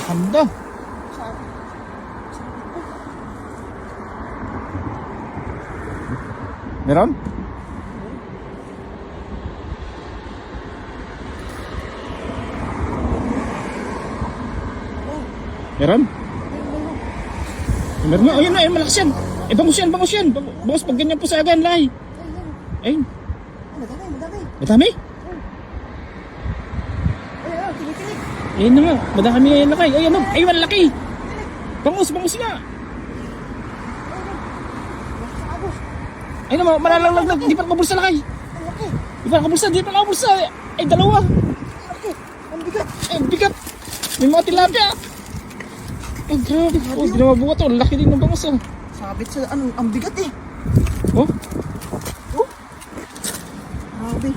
Handa. Meron? Meron? Meron na, ayun na, ayun, malakas yan. Eh, bangus yan, bangus yan. Bangus pag ganyan po sa agan, lahi. Ayun. Madami. Madami? Ayun na nga, madami yan lakay. Ayun na, ayun, malaki. Bangus, bangus nga. Ayun na, malalaglag. Di pa nakabulsa lakay. Di pa nakabulsa. Ay, dalawa. Ang bigat. Ay, bigat. May mga tilapia. Ay, grabe. Oh, di na mabuhat. Oh, laki din ng bangus. Oh. Sabit sa ang bigat eh. Oh, Grabe.